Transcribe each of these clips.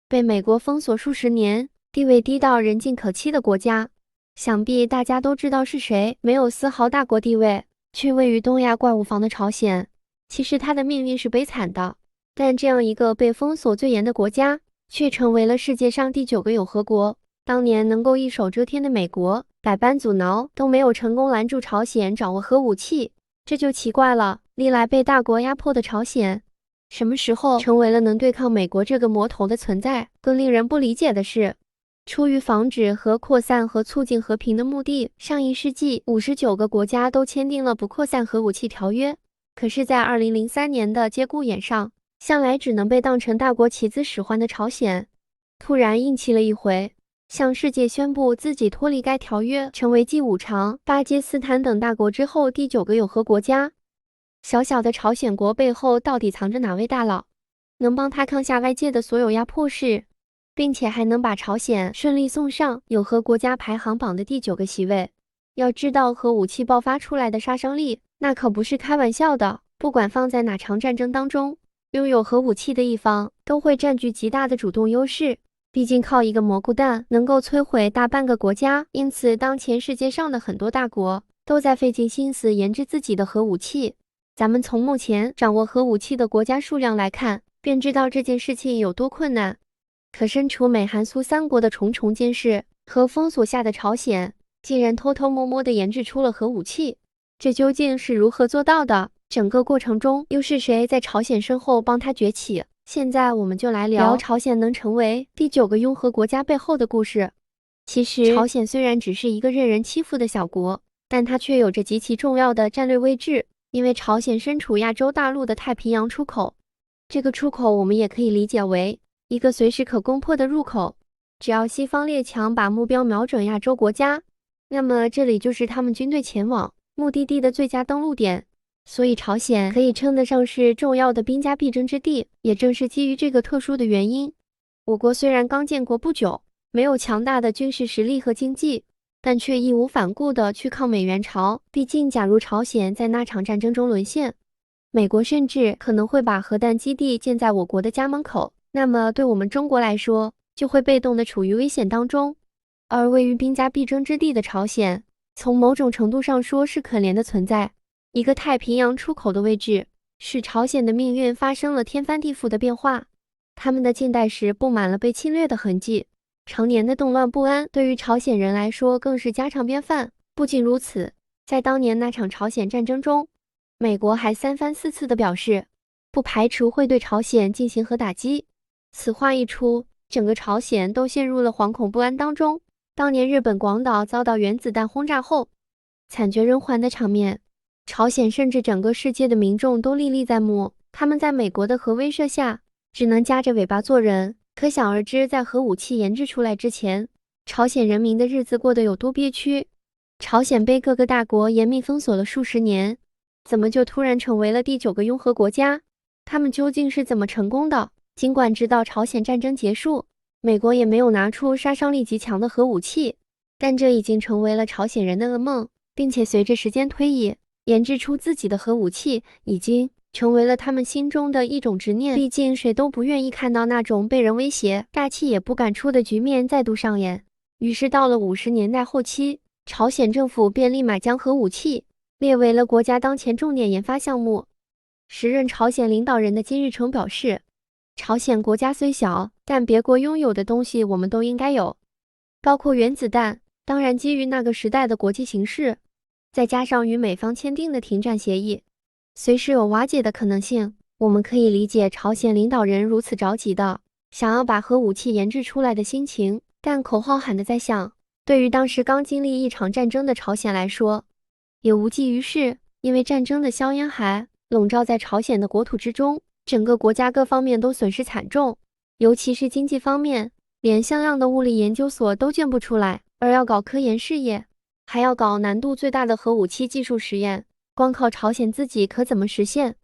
被美国封锁数十年，地位低到人尽可欺的国家。想必大家都知道是谁，没有丝毫大国地位，却位于东亚怪物房的朝鲜。其实他的命运是悲惨的，但这样一个被封锁最严的国家，却成为了世界上第9个有核国。当年能够一手遮天的美国，百般阻挠都没有成功拦住朝鲜掌握核武器，这就奇怪了。历来被大国压迫的朝鲜，什么时候成为了能对抗美国这个魔头的存在？更令人不理解的是，出于防止核扩散和促进和平的目的，上一世纪59个国家都签订了不扩散核武器条约。可是，在2003年的节骨眼上，向来只能被当成大国棋子使唤的朝鲜，突然硬气了一回，向世界宣布自己脱离该条约，成为继五常、巴基斯坦等大国之后第9个有核国家。小小的朝鲜国背后到底藏着哪位大佬，能帮他抗下外界的所有压迫势，并且还能把朝鲜顺利送上有核国家排行榜的第9个席位？要知道，核武器爆发出来的杀伤力，那可不是开玩笑的。不管放在哪场战争当中，拥有核武器的一方都会占据极大的主动优势。毕竟靠一个蘑菇弹能够摧毁大半个国家，因此当前世界上的很多大国都在费尽心思研制自己的核武器。咱们从目前掌握核武器的国家数量来看，便知道这件事情有多困难。可身处美韩苏3国的重重监视和封锁下的朝鲜，竟然偷偷摸摸地研制出了核武器，这究竟是如何做到的？整个过程中又是谁在朝鲜身后帮他崛起？现在我们就来聊朝鲜能成为第9个拥核国家背后的故事。其实，朝鲜虽然只是一个任人欺负的小国，但它却有着极其重要的战略位置。因为朝鲜身处亚洲大陆的太平洋出口，这个出口我们也可以理解为一个随时可攻破的入口。只要西方列强把目标瞄准亚洲国家，那么这里就是他们军队前往目的地的最佳登陆点。所以朝鲜可以称得上是重要的兵家必争之地。也正是基于这个特殊的原因，我国虽然刚建国不久，没有强大的军事实力和经济，但却义无反顾地去抗美援朝。毕竟，假如朝鲜在那场战争中沦陷，美国甚至可能会把核弹基地建在我国的家门口，那么对我们中国来说，就会被动地处于危险当中。而位于兵家必争之地的朝鲜，从某种程度上说是可怜的存在。一个太平洋出口的位置，使朝鲜的命运发生了天翻地覆的变化。他们的近代史布满了被侵略的痕迹。常年的动乱不安对于朝鲜人来说更是家常便饭。不仅如此，在当年那场朝鲜战争中，美国还3番4次地表示，不排除会对朝鲜进行核打击。此话一出，整个朝鲜都陷入了惶恐不安当中。当年日本广岛遭到原子弹轰炸后，惨绝人寰的场面，朝鲜甚至整个世界的民众都历历在目。他们在美国的核威慑下，只能夹着尾巴做人。可想而知，在核武器研制出来之前，朝鲜人民的日子过得有多憋屈。朝鲜被各个大国严密封锁了数十年，怎么就突然成为了第9个拥核国家？他们究竟是怎么成功的？尽管直到朝鲜战争结束，美国也没有拿出杀伤力极强的核武器，但这已经成为了朝鲜人的噩梦，并且随着时间推移，研制出自己的核武器已经成为了他们心中的一种执念。毕竟谁都不愿意看到那种被人威胁、大气也不敢出的局面再度上演。于是到了50年代后期，朝鲜政府便立马将核武器列为了国家当前重点研发项目。时任朝鲜领导人的金日成表示，朝鲜国家虽小，但别国拥有的东西我们都应该有，包括原子弹。当然，基于那个时代的国际形势，再加上与美方签订的停战协议，随时有瓦解的可能性。我们可以理解朝鲜领导人如此着急的想要把核武器研制出来的心情，但口号喊得再响，对于当时刚经历一场战争的朝鲜来说，也无济于事。因为战争的硝烟还笼罩在朝鲜的国土之中，整个国家各方面都损失惨重，尤其是经济方面，连像样的物理研究所都建不出来，而要搞科研事业，还要搞难度最大的核武器技术实验，光靠朝鲜自己可怎么实现？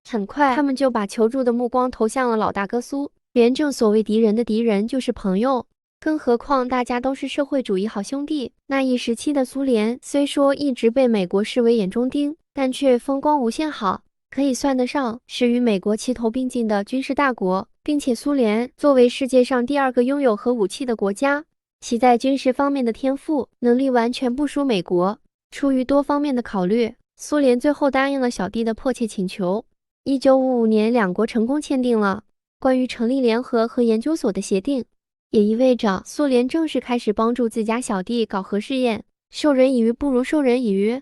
很快，他们就把求助的目光投向了老大哥苏联。正所谓敌人的敌人就是朋友，更何况大家都是社会主义好兄弟。那一时期的苏联虽说一直被美国视为眼中钉，但却风光无限好。可以算得上是与美国齐头并进的军事大国，并且苏联作为世界上第2个拥有核武器的国家，其在军事方面的天赋能力完全不输美国。出于多方面的考虑，苏联最后答应了小弟的迫切请求。1955年，两国成功签订了关于成立联合核研究所的协定，也意味着苏联正式开始帮助自家小弟搞核试验。授人以鱼不如授人以渔。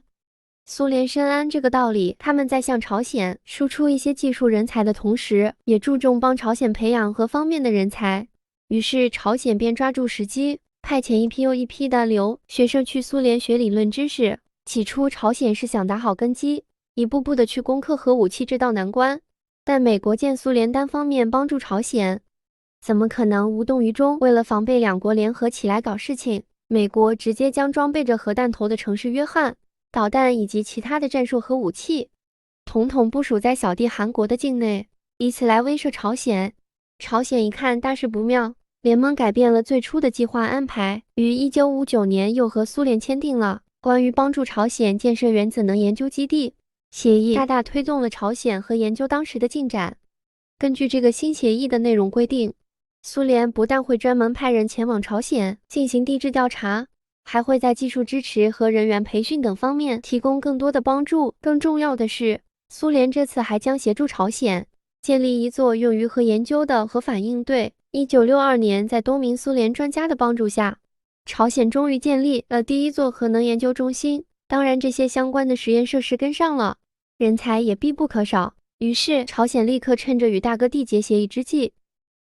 苏联深谙这个道理，他们在向朝鲜输出一些技术人才的同时，也注重帮朝鲜培养各方面的人才。于是朝鲜便抓住时机，派遣一批又一批的留学生去苏联学理论知识。起初朝鲜是想打好根基，一步步的去攻克核武器这道难关。但美国见苏联单方面帮助朝鲜，怎么可能无动于衷？为了防备两国联合起来搞事情，美国直接将装备着核弹头的城市约翰导弹以及其他的战术核武器统统部署在小弟韩国的境内，以此来威慑朝鲜。朝鲜一看大事不妙，联盟改变了最初的计划安排，于1959年又和苏联签订了关于帮助朝鲜建设原子能研究基地协议，大大推动了朝鲜核研究当时的进展。根据这个新协议的内容规定，苏联不但会专门派人前往朝鲜进行地质调查，还会在技术支持和人员培训等方面提供更多的帮助。更重要的是，苏联这次还将协助朝鲜建立一座用于核研究的核反应堆。1962年，在多名苏联专家的帮助下，朝鲜终于建立了第一座核能研究中心。当然，这些相关的实验设施跟上了，人才也必不可少。于是，朝鲜立刻趁着与大哥缔结协议之际，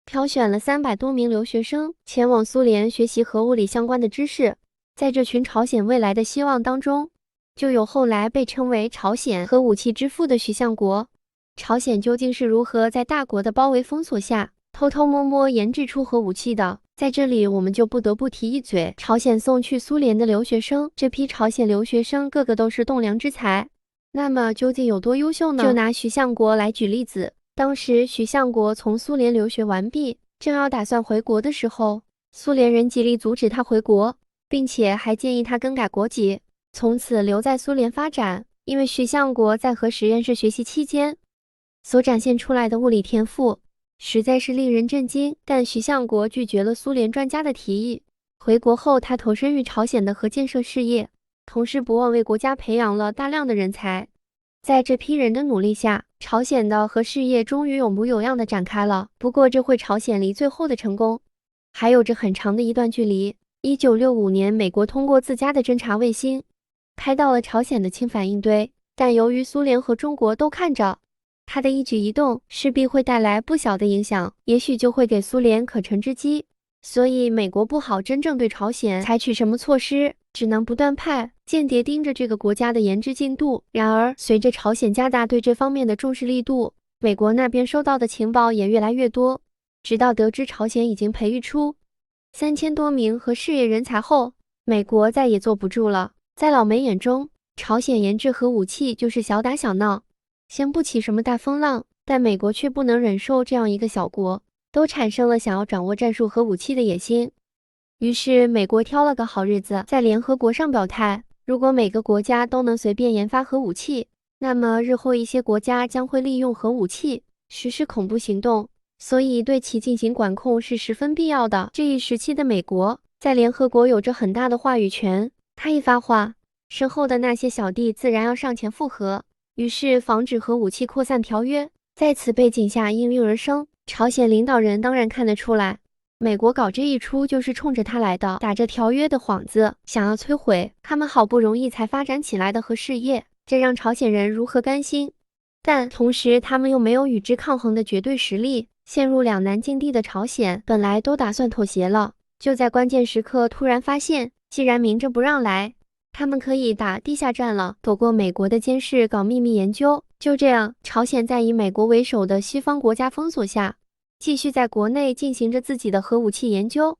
挑选了300多名留学生前往苏联学习核物理相关的知识。在这群朝鲜未来的希望当中，就有后来被称为朝鲜核武器之父的许相国。朝鲜究竟是如何在大国的包围封锁下偷偷摸摸研制出核武器的？在这里我们就不得不提一嘴朝鲜送去苏联的留学生。这批朝鲜留学生个个都是栋梁之才，那么究竟有多优秀呢？就拿许相国来举例子。当时许相国从苏联留学完毕，正要打算回国的时候，苏联人极力阻止他回国，并且还建议他更改国籍，从此留在苏联发展。因为许相国在核实验室学习期间所展现出来的物理天赋实在是令人震惊，但许相国拒绝了苏联专家的提议。回国后，他投身于朝鲜的核建设事业，同时不忘为国家培养了大量的人才。在这批人的努力下，朝鲜的核事业终于有模有样的展开了。不过，这会朝鲜离最后的成功还有着很长的一段距离。1965年，美国通过自家的侦察卫星拍到了朝鲜的氢反应堆，但由于苏联和中国都看着它的一举一动势必会带来不小的影响，也许就会给苏联可乘之机，所以美国不好真正对朝鲜采取什么措施，只能不断派间谍盯着这个国家的研制进度。然而，随着朝鲜加大对这方面的重视力度，美国那边收到的情报也越来越多。直到得知朝鲜已经培育出3000多名核事业人才后，美国再也坐不住了。在老美眼中，朝鲜研制核武器就是小打小闹，掀不起什么大风浪，但美国却不能忍受这样一个小国都产生了想要掌握战术核武器的野心。于是美国挑了个好日子，在联合国上表态，如果每个国家都能随便研发核武器，那么日后一些国家将会利用核武器实施恐怖行动，所以对其进行管控是十分必要的。这一时期的美国在联合国有着很大的话语权，他一发话，身后的那些小弟自然要上前附和。于是防止核武器扩散条约在此背景下应运而生。朝鲜领导人当然看得出来，美国搞这一出就是冲着他来的，打着条约的幌子，想要摧毁他们好不容易才发展起来的核事业，这让朝鲜人如何甘心？但同时他们又没有与之抗衡的绝对实力，陷入两难境地的朝鲜本来都打算妥协了，就在关键时刻突然发现，既然明着不让来，他们可以打地下战了，躲过美国的监视，搞秘密研究。就这样，朝鲜在以美国为首的西方国家封锁下，继续在国内进行着自己的核武器研究。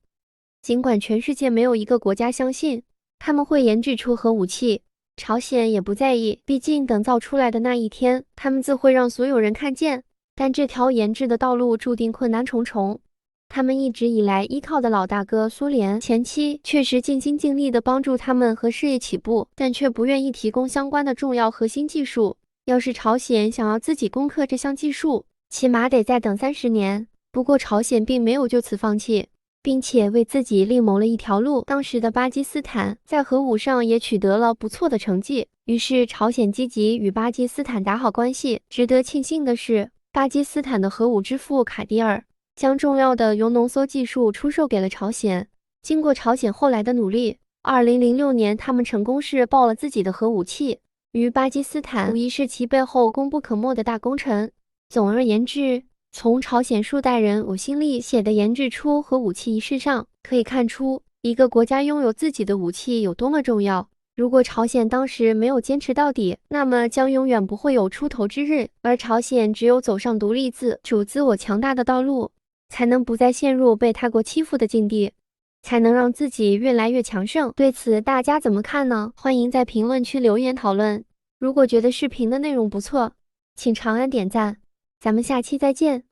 尽管全世界没有一个国家相信他们会研制出核武器，朝鲜也不在意，毕竟等造出来的那一天，他们自会让所有人看见。但这条研制的道路注定困难重重。他们一直以来依靠的老大哥苏联前期确实尽心尽力地帮助他们核事业起步，但却不愿意提供相关的重要核心技术。要是朝鲜想要自己攻克这项技术，起码得再等30年。不过朝鲜并没有就此放弃，并且为自己另谋了一条路。当时的巴基斯坦在核武上也取得了不错的成绩，于是朝鲜积极与巴基斯坦打好关系。值得庆幸的是，巴基斯坦的核武之父凯迪尔将重要的铀浓缩技术出售给了朝鲜。经过朝鲜后来的努力，2006年他们成功试爆了自己的核武器。与巴基斯坦无疑是其背后功不可没的大功臣。总而言之，从朝鲜数代人呕心沥血地研制出核武器一事上，可以看出一个国家拥有自己的武器有多么重要。如果朝鲜当时没有坚持到底，那么将永远不会有出头之日。而朝鲜只有走上独立自主、自我强大的道路，才能不再陷入被他国欺负的境地，才能让自己越来越强盛。对此大家怎么看呢？欢迎在评论区留言讨论。如果觉得视频的内容不错，请长按点赞。咱们下期再见。